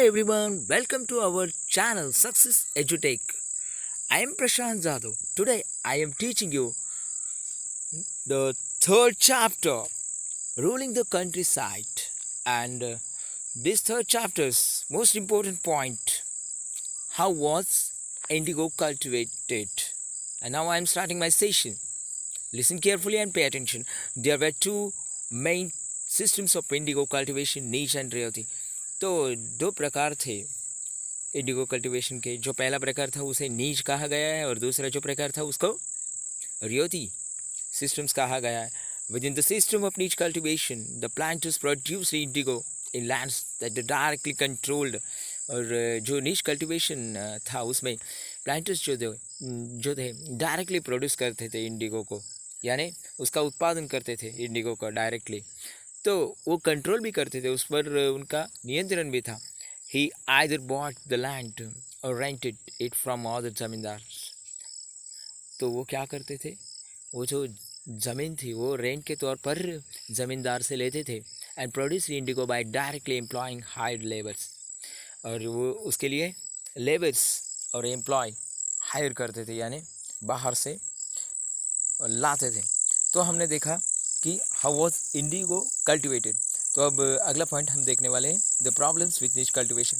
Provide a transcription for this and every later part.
everyone, welcome to our channel Success Edutech. I am Prashant Jadhav. Today I am teaching you the third chapter, Ruling the Countryside. And this third chapter's most important point, how was indigo cultivated? And now I am starting my session. Listen carefully and pay attention. There were two main systems of indigo cultivation, niche and rarity. तो दो प्रकार थे Indigo cultivation के. जो पहला प्रकार था उसे नीच कहा गया है और दूसरा जो प्रकार था उसको रियोती सिस्टम्स कहा गया है. Within the system of nij cultivation the planters produce indigo in lands that directly controlled. और जो नीच कल्टीवेशन था उसमें प्लांटर्स जो थे डायरेक्टली प्रोड्यूस करते थे इंडिगो को, यानी उसका उत्पादन करते थे इंडिगो का डायरेक्टली. तो वो कंट्रोल भी करते थे, उस पर उनका नियंत्रण भी था. ही आइदर बॉट द लैंड और rented it from other zamindars. तो वो क्या करते थे, वो जो ज़मीन थी वो रेंट के तौर पर ज़मींदार से लेते थे. And produce indigo by directly employing hired labours. और वो उसके लिए लेबर्स और एम्प्लॉय हायर करते थे, यानी बाहर से लाते थे. तो हमने देखा कि हाउ वॉज इंडिगो कल्टिवेटेड. तो अब अगला पॉइंट हम देखने वाले हैं, द प्रॉब्लम्स विथ नीच कल्टिवेशन.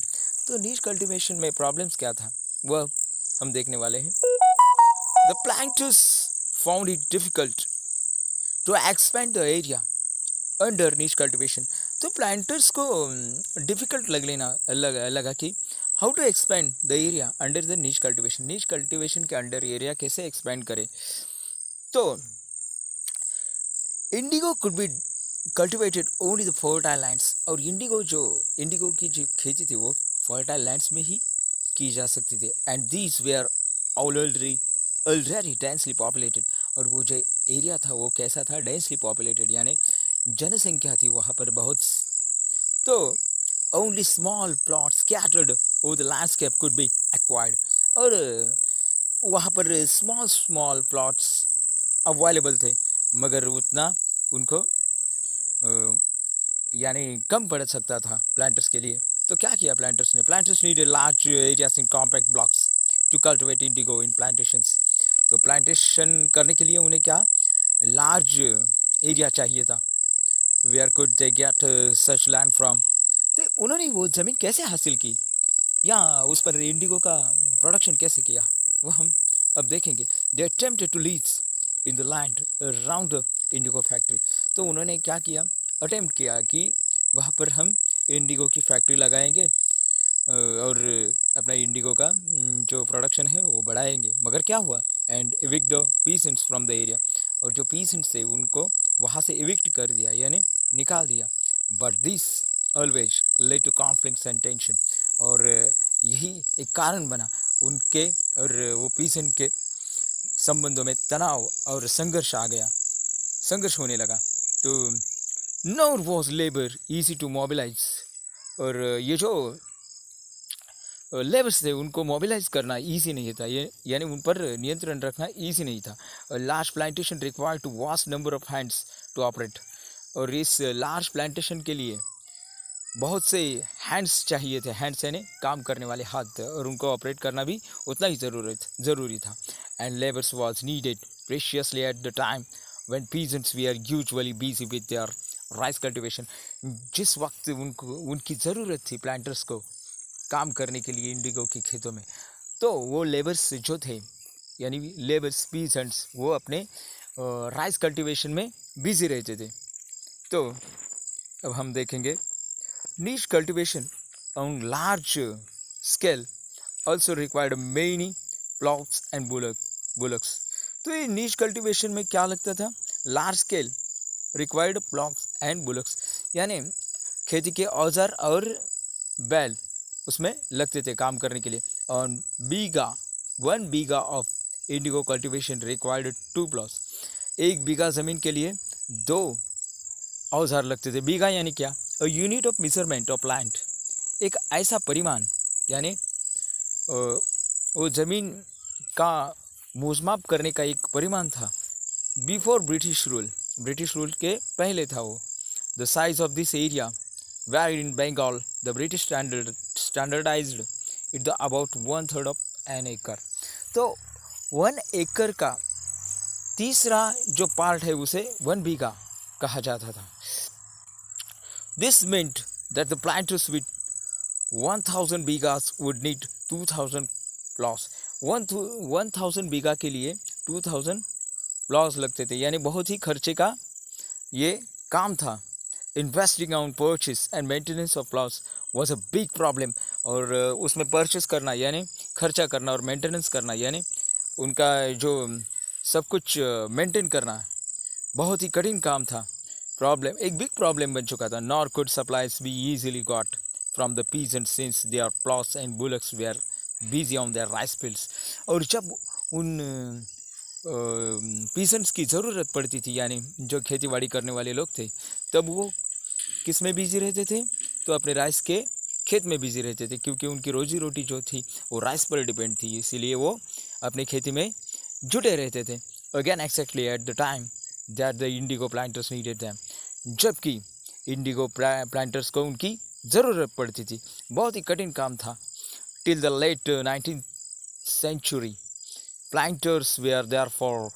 तो नीच कल्टिवेशन में प्रॉब्लम्स क्या था वह हम देखने वाले हैं. The planters found it difficult to expand the area under neel cultivation. तो प्लांटर्स को डिफ़िकल्ट लगा कि how to expand the area under the neel cultivation. नीच कल्टिवेशन के अंडर एरिया कैसे एक्सपेंड करें. तो indigo could be cultivated only the fertile lands. और इंडिगो की जो खेती थी वो फर्टाइल लैंड्स में ही की जा सकती थी. And these where already densely populated. और वो जो एरिया था वो कैसा था, डेंसली पॉपुलेटेड, यानी जनसंख्या थी वहाँ पर बहुत. तो only small plot scattered over the landscape could be acquired. और वहाँ पर स्मॉल प्लॉट्स अवेलेबल थे, मगर उतना उनको यानी कम पड़ सकता था प्लांटर्स के लिए. तो क्या किया प्लांटर्स ने, planters need large areas in compact blocks to cultivate indigo in plantations. तो प्लांटेशन करने के लिए उन्हें क्या लार्ज एरिया चाहिए था. Where could they get such land from. तो उन्होंने वो ज़मीन कैसे हासिल की या उस पर इंडिगो का प्रोडक्शन कैसे किया वो हम अब देखेंगे. They attempted to lease in the land around the indigo factory. तो उन्होंने क्या किया, अटेम्प्ट किया कि वहाँ पर हम इंडिगो की फैक्ट्री लगाएंगे और अपना इंडिगो का जो प्रोडक्शन है वो बढ़ाएंगे. मगर क्या हुआ, and evict the peasants from the area. और जो पीसेंट्स थे उनको वहाँ से एविक्ट कर दिया, यानी निकाल दिया. But this always led to conflicts and tension. और यही एक कारण बना उनके और वो पीसेंट के संबंधों में तनाव और संघर्ष आ गया, संघर्ष होने लगा. तो nor was labour easy to mobilise. और ये जो लेबर्स थे उनको मोबिलाइज करना ईजी नहीं था, यानी उन पर नियंत्रण रखना ईजी नहीं था. Large plantation required to vast number of hands to operate. और इस लार्ज प्लांटेशन के लिए बहुत से हैंड्स चाहिए थे, हैंड्स यानी काम करने वाले हाथ, और उनको ऑपरेट करना भी उतना ही ज़रूरी था. And labours was needed precisely at the time when peasants were usually busy with their rice cultivation. जिस वक्त उनकी ज़रूरत थी प्लांटर्स को काम करने के लिए इंडिगो की खेतों में, तो वो लेबर्स जो थे यानी लेबर्स पीसेंट्स वो अपने राइस कल्टीवेशन में बिजी रहते थे. तो अब हम देखेंगे नीच cultivation on large scale also required many plots and bullocks. तो ये नीच कल्टीवेशन में क्या लगता था, large scale required plots and bullocks, यानी खेती के औजार और बैल उसमें लगते थे काम करने के लिए. और 1 bigha of indigo cultivation required 2 plots. 1 bigha ज़मीन के लिए 2 औजार लगते थे. बीघा यानी क्या, a unit of measurement of land, एक ऐसा परिमाण, यानी वो ज़मीन का मोजमाप करने का एक परिमाण था. बिफोर ब्रिटिश रूल के पहले था वो. The size of this area varied in Bengal. The British standardized it the about 1/3 of an acre. तो 1 एकड़ का तीसरा जो पार्ट है उसे 1 बीघा कहा जाता था. This meant that the planters with 1000 बीघास would need 2000 plows. 1000 बीघा के लिए 2000 प्लॉस लगते थे, यानी बहुत ही खर्चे का ये काम था. Investing on purchase and maintenance of plows was a big problem. और उसमें परचेस करना यानी खर्चा करना और मेंटेनेंस करना यानी उनका जो सब कुछ मेंटेन करना बहुत ही कठिन काम था. प्रॉब्लम एक बिग प्रॉब्लम बन चुका था. Nor could supplies be easily got from the peasants since their plows and bullocks were busy on their rice fields. और जब उन पीसेंट्स की ज़रूरत पड़ती थी, यानी जो खेतीबाड़ी करने वाले लोग थे, तब वो किस में बिजी रहते थे? तो अपने राइस के खेत में बिजी रहते थे, क्योंकि उनकी रोजी रोटी जो थी वो राइस पर डिपेंड थी, इसीलिए वो अपनी खेती में जुटे रहते थे. Again exactly eight the time that the Indigo planters needed them. जबकि इंडिगो प्लांटर्स को उनकी ज़रूरत पड़ती थी. बहुत ही कठिन काम था. Till the late 19th century planters were therefore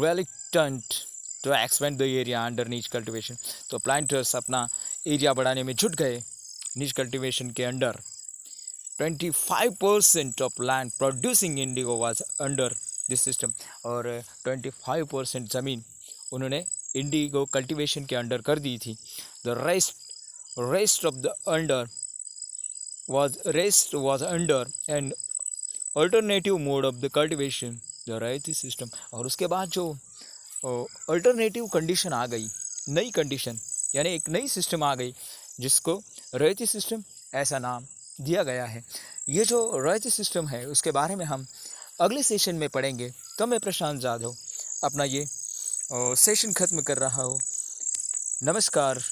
reluctant to expand the area under niche cultivation. तो planters अपना एरिया बढ़ाने में जुट गए niche cultivation के under. 25% of land producing indigo was under this system. और 25% ज़मीन उन्होंने इंडिगो कल्टिवेशन के अंडर कर दी थी. The rest of the under was under an alternative mode of the cultivation, the ryoti system. और उसके बाद जो अल्टरनेटिव कंडीशन आ गई, नई कंडीशन यानी एक नई सिस्टम आ गई जिसको रैयती सिस्टम ऐसा नाम दिया गया है. ये जो रैयती सिस्टम है उसके बारे में हम अगले सेशन में पढ़ेंगे. तो मैं प्रशांत जाधव अपना ये सेशन ख़त्म कर रहा हूँ. नमस्कार.